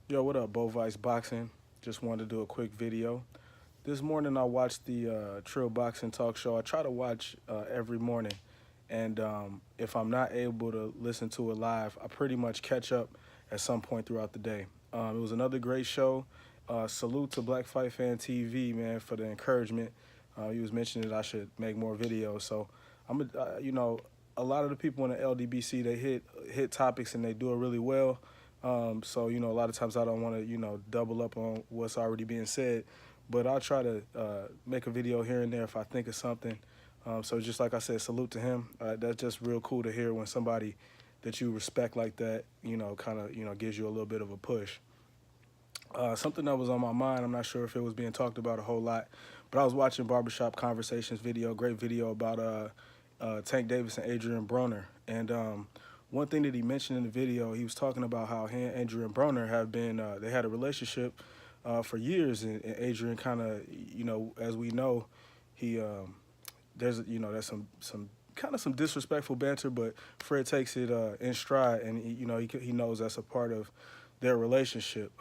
Yo, what up, Bo Vice Boxing? Just wanted to do a quick video. This morning I watched the Trill Boxing Talk Show. I try to watch every morning, and if I'm not able to listen to it live, I pretty much catch up at some point throughout the day. It was another great show. Salute to Black Fight Fan TV, man, for the encouragement. He was mentioning that I should make more videos, so a lot of the people in the LDBC they hit topics and they do it really well. So a lot of times I don't want to double up on what's already being said, but I'll try to make a video here and there if I think of something. So just like I said, salute to him. That's just real cool to hear when somebody that you respect like that, kind of gives you a little bit of a push. Something that was on my mind, I'm not sure if it was being talked about a whole lot, but I was watching Barbershop Conversations video, great video about Tank Davis and Adrien Broner. And one thing that he mentioned in the video, he was talking about how he and Adrien Broner have been, they had a relationship for years, and Adrien kind of, as we know, he, there's some kind of some disrespectful banter, but Fred takes it in stride, and he knows that's a part of their relationship.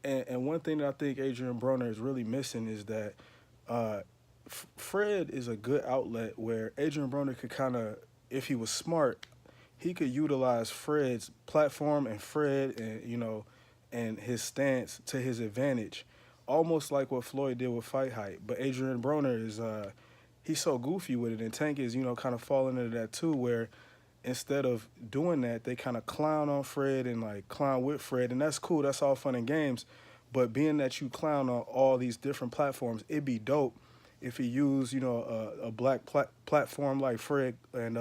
And one thing that I think Adrien Broner is really missing is that Fred is a good outlet where Adrien Broner could kind of, if he was smart, he could utilize Fred's platform and Fred and his stance to his advantage, almost like what Floyd did with Fight Hype. But Adrien Broner is he's so goofy with it, and Tank is kind of falling into that too, where instead of doing that, they kind of clown on Fred and like clown with Fred, and that's cool. That's all fun and games. But being that you clown on all these different platforms, it'd be dope if he used a black platform like Fred and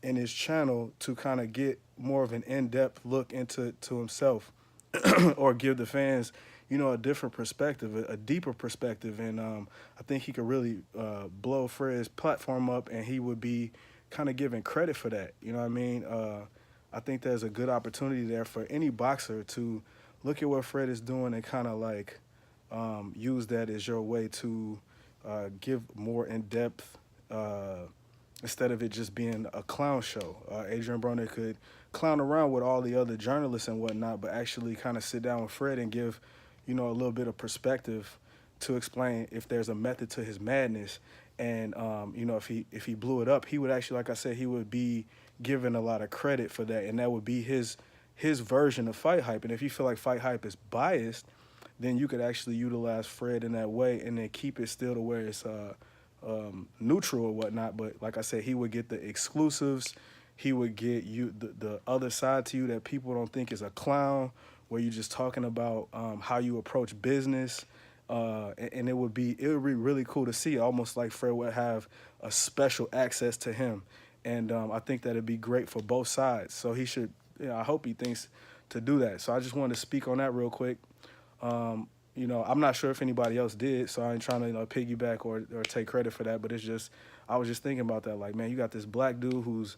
in his channel to kind of get more of an in-depth look into himself or give the fans a different perspective, a deeper perspective. And I think he could really blow Fred's platform up, and he would be kind of given credit for that. You know what I mean? I think there's a good opportunity there for any boxer to look at what Fred is doing and kind of like use that as your way to give more in-depth instead of it just being a clown show. Adrien Broner could clown around with all the other journalists and whatnot, but actually kind of sit down with Fred and give, a little bit of perspective to explain if there's a method to his madness. And if he blew it up, he would actually, like I said, he would be given a lot of credit for that, and that would be his version of Fight Hype. And if you feel like Fight Hype is biased, then you could actually utilize Fred in that way, and then keep it still to where it's neutral or whatnot. But like I said, he would get the exclusives. He would get you the other side to you that people don't think is a clown, where you're just talking about how you approach business. And it would be really cool to see, almost like Fred would have a special access to him. And I think that it'd be great for both sides. So he should, I hope he thinks to do that. So I just wanted to speak on that real quick. I'm not sure if anybody else did, so I ain't trying to piggyback or take credit for that. But it's just, I was just thinking about that. Like, man, you got this black dude who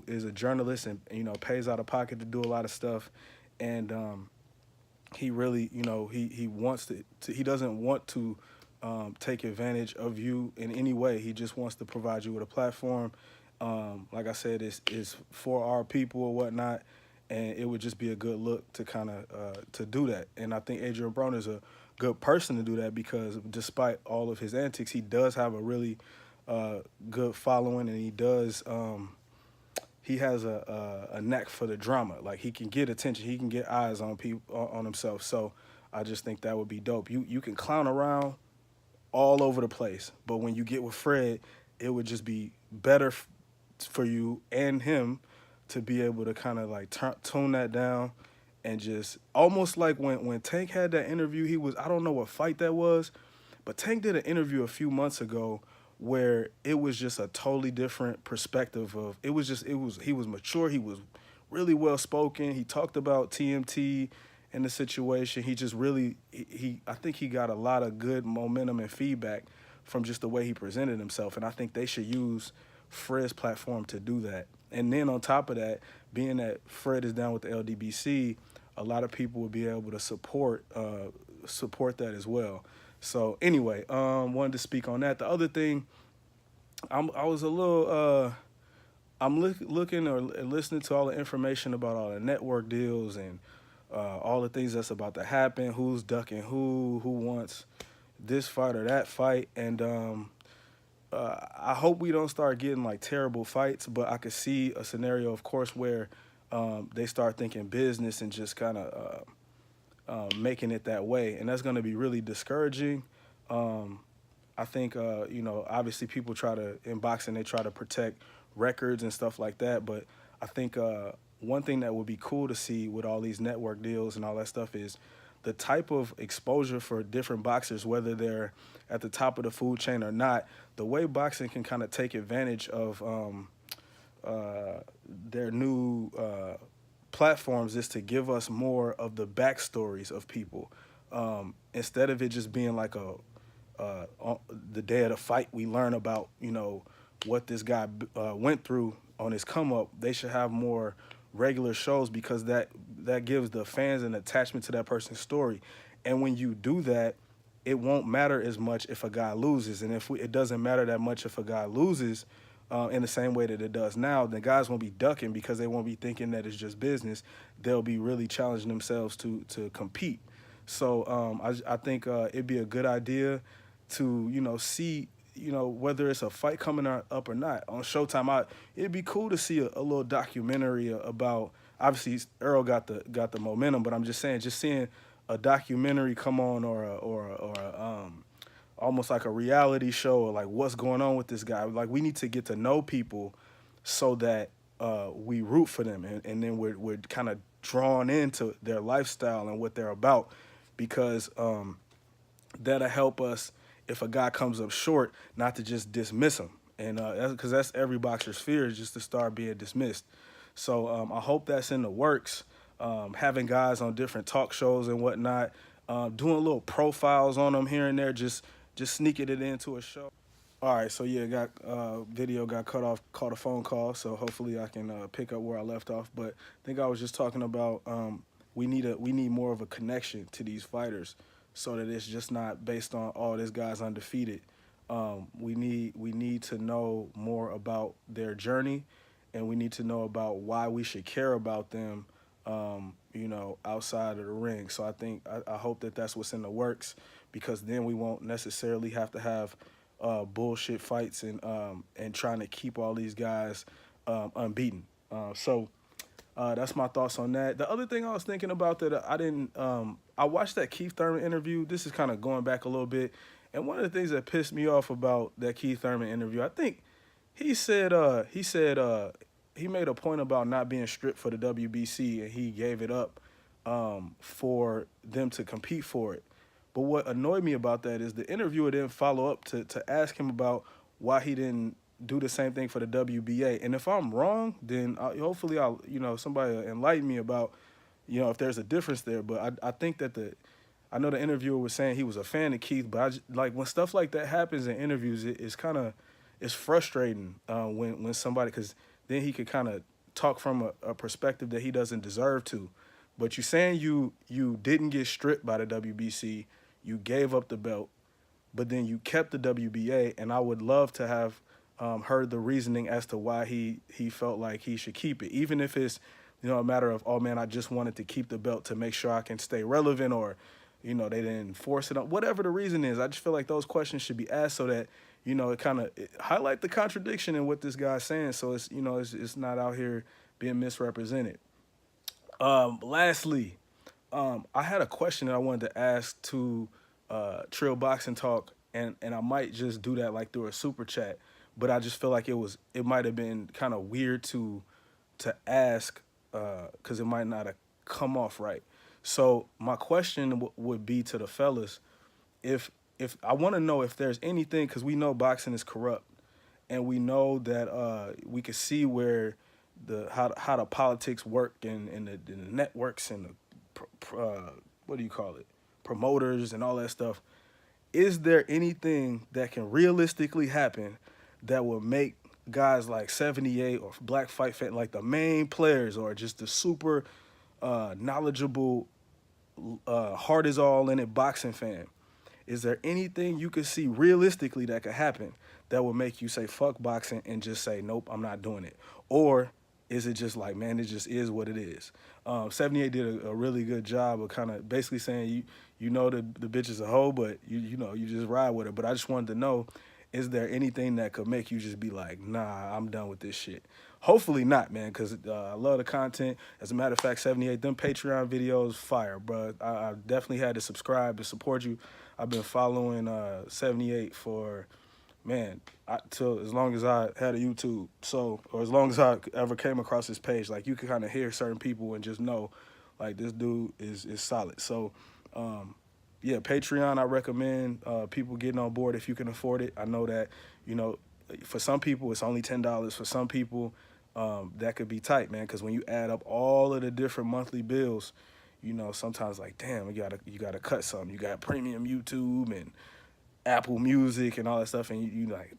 is a journalist and pays out of pocket to do a lot of stuff, and he really he wants to he doesn't want to take advantage of you in any way. He just wants to provide you with a platform. Like I said, it's for our people or whatnot. And it would just be a good look to kind of to do that. And I think Adrien Broner is a good person to do that, because despite all of his antics, he does have a really good following, and he has a knack for the drama. Like, he can get attention, he can get eyes on people, on himself. So I just think that would be dope. You can clown around all over the place, but when you get with Fred, it would just be better for you and him to be able to kind of like tone that down, and just almost like when Tank had that interview, I don't know what fight that was, but Tank did an interview a few months ago where it was just a totally different perspective of, he was mature, he was really well spoken, he talked about TMT and the situation. He just really, I think he got a lot of good momentum and feedback from just the way he presented himself, and I think they should use Fred's platform to do that. And then on top of that, being that Fred is down with the LDBC, a lot of people will be able to support that as well. So anyway, wanted to speak on that. The other thing, I was a little, I'm looking or listening to all the information about all the network deals and all the things that's about to happen, who's ducking who wants this fight or that fight, and I hope we don't start getting like terrible fights, but I could see a scenario, of course, where they start thinking business and just kind of making it that way, and that's going to be really discouraging. I think obviously people try to in boxing they try to protect records and stuff like that, but I think one thing that would be cool to see with all these network deals and all that stuff is the type of exposure for different boxers, whether they're at the top of the food chain or not. The way boxing can kind of take advantage of their new platforms is to give us more of the backstories of people, instead of it just being like the day of the fight we learn about what this guy went through on his come up. They should have more regular shows because that gives the fans an attachment to that person's story. And when you do that, it won't matter as much if a guy loses. And it doesn't matter that much if a guy loses in the same way that it does now, then guys won't be ducking because they won't be thinking that it's just business. They'll be really challenging themselves to compete. So I think it'd be a good idea to see whether it's a fight coming up or not on Showtime. It'd be cool to see a little documentary about. Obviously, Earl got the momentum, but I'm just saying, just seeing a documentary come on or almost like a reality show, or like what's going on with this guy. Like we need to get to know people so that we root for them, and then we're kind of drawn into their lifestyle and what they're about, because that'll help us if a guy comes up short, not to just dismiss him. And because that's every boxer's fear, is just to start being dismissed. So I hope that's in the works. Having guys on different talk shows and whatnot, doing little profiles on them here and there, just sneaking it into a show. All right, so yeah, video got cut off, caught a phone call, so hopefully I can pick up where I left off. But I think I was just talking about we need more of a connection to these fighters, so that it's just not based on, oh, this guy's undefeated. We need to know more about their journey, and we need to know about why we should care about them, outside of the ring. So I hope that that's what's in the works, because then we won't necessarily have to have bullshit fights and trying to keep all these guys unbeaten. So that's my thoughts on that. The other thing I was thinking about that I watched that Keith Thurman interview. This is kind of going back a little bit. And one of the things that pissed me off about that Keith Thurman interview, I think he said he made a point about not being stripped for the WBC, and he gave it up for them to compete for it. But what annoyed me about that is the interviewer didn't follow up to ask him about why he didn't do the same thing for the WBA. And if I'm wrong, then hopefully somebody will enlighten me about if there's a difference there. But I think that I know the interviewer was saying he was a fan of Keith, but like when stuff like that happens in interviews, it's frustrating when somebody, because then he could kind of talk from a perspective that he doesn't deserve to. But you're saying you didn't get stripped by the WBC, you gave up the belt, but then you kept the WBA, and I would love to have heard the reasoning as to why he felt like he should keep it, even if it's a matter of, oh man, I just wanted to keep the belt to make sure I can stay relevant, or they didn't force it on, whatever the reason is. I just feel like those questions should be asked so that it kind of highlight the contradiction in what this guy's saying, so it's not out here being misrepresented. Lastly, I had a question that I wanted to ask to Trill Boxing Talk, and I might just do that like through a super chat, but I just feel like it might have been kind of weird to ask because it might not have come off right. So my question would be to the fellas, if I want to know if there's anything, because we know boxing is corrupt, and we know that we can see where how the politics work and the networks and the what do you call it, promoters and all that stuff. Is there anything that can realistically happen that will make guys like 78 or Black Fight Fan, like the main players, or just the super knowledgeable, heart is all in it boxing fan? Is there anything you could see realistically that could happen that would make you say fuck boxing and just say nope, I'm not doing it? Or is it just like, man, it just is what it is? 78 did a really good job of kind of basically saying you know the bitch is a hoe, but you know you just ride with her. But I just wanted to know, is there anything that could make you just be like, nah, I'm done with this shit? Hopefully not, man, because I love the content. As a matter of fact, 78, them Patreon videos, fire, bro. I definitely had to subscribe to support you. I've been following 78 for, man, till as long as I had a YouTube, so, or as long as I ever came across this page, like you can kind of hear certain people and just know, like this dude is solid. So, yeah, Patreon, I recommend people getting on board if you can afford it. I know that, you know, for some people it's only $10. For some people, that could be tight, man, because when you add up all of the different monthly bills, you know, sometimes like, damn, you gotta cut something. You got premium YouTube and Apple Music and all that stuff, and you like,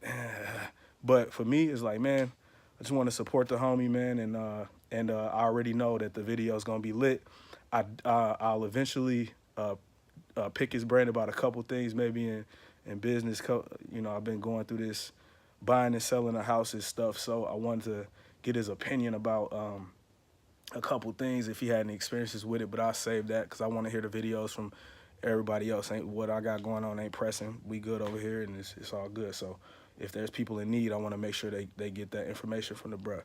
but for me, it's like, man, I just want to support the homie, man, and I already know that the video is gonna be lit. I'll eventually pick his brain about a couple things, maybe in business. You know, I've been going through this buying and selling of houses stuff, so I wanted to get his opinion about a couple things if he had any experiences with it, but I'll save that because I want to hear the videos from everybody else. Ain't what I got going on ain't pressing. We good over here, and it's all good. So if there's people in need, I want to make sure they get that information from the bruh.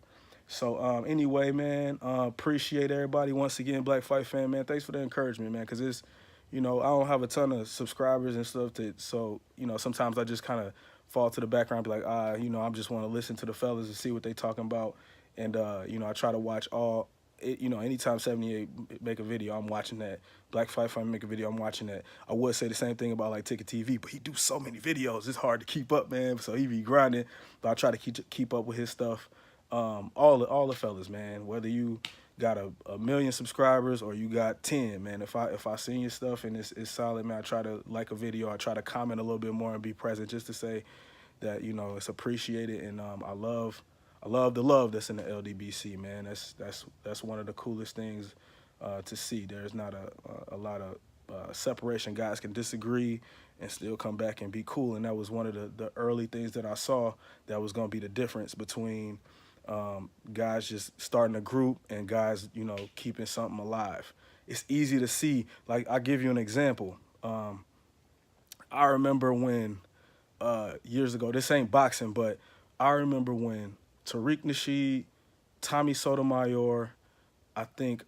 So anyway, man, appreciate everybody once again. Black Fight Fan, man, thanks for the encouragement, man, because it's, you know, I don't have a ton of subscribers and stuff, so, you know, sometimes I just kind of fall to the background, be like, you know, I just want to listen to the fellas and see what they talking about, and you know, I try to watch all. You know, anytime 78 make a video, I'm watching that. Black Fight Fan make a video, I'm watching that. I would say the same thing about like Ticket TV, but he do so many videos, it's hard to keep up, man. So he be grinding, but I try to keep up with his stuff. All the fellas, man. Whether you got a million subscribers or you got 10, man. If I seen your stuff and it's solid, man, I try to like a video. I try to comment a little bit more and be present just to say that, you know, it's appreciated, and I love the love that's in the LDBC, man. That's one of the coolest things to see. There's not a lot of separation. Guys can disagree and still come back and be cool, and that was one of the early things that I saw that was going to be the difference between guys just starting a group and guys, you know, keeping something alive. It's easy to see. Like, I'll give you an example. I remember when years ago, this ain't boxing, but I remember when Tariq Nasheed, Tommy Sotomayor, I think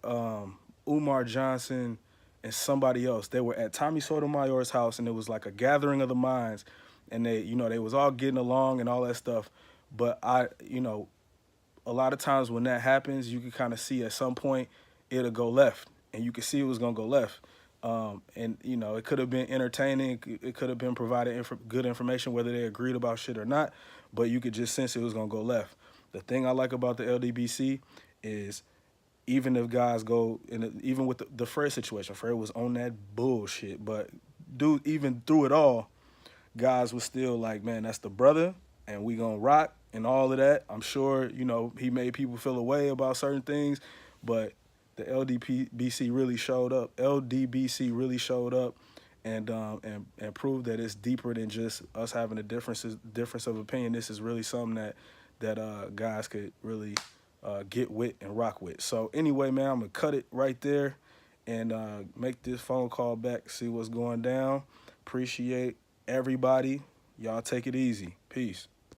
Umar Johnson, and somebody else, they were at Tommy Sotomayor's house, and it was like a gathering of the minds, and they, you know, they was all getting along and all that stuff. But you know, a lot of times when that happens, you can kind of see at some point it'll go left, and you can see it was gonna go left. And you know, it could have been entertaining, it could have been provided good information, whether they agreed about shit or not, but you could just sense it was gonna go left. The thing I like about the LDBC is, even if guys go, even with the Fred situation, Fred was on that bullshit, but dude, even through it all, guys was still like, man, that's the brother, and we gonna rock and all of that. I'm sure, you know, he made people feel a way about certain things, but the LDBC really showed up. LDBC really showed up, and proved that it's deeper than just us having a difference of opinion. This is really something that guys could really get with and rock with. So anyway, man, I'm gonna cut it right there and make this phone call back, see what's going down. Appreciate everybody. Y'all take it easy. Peace.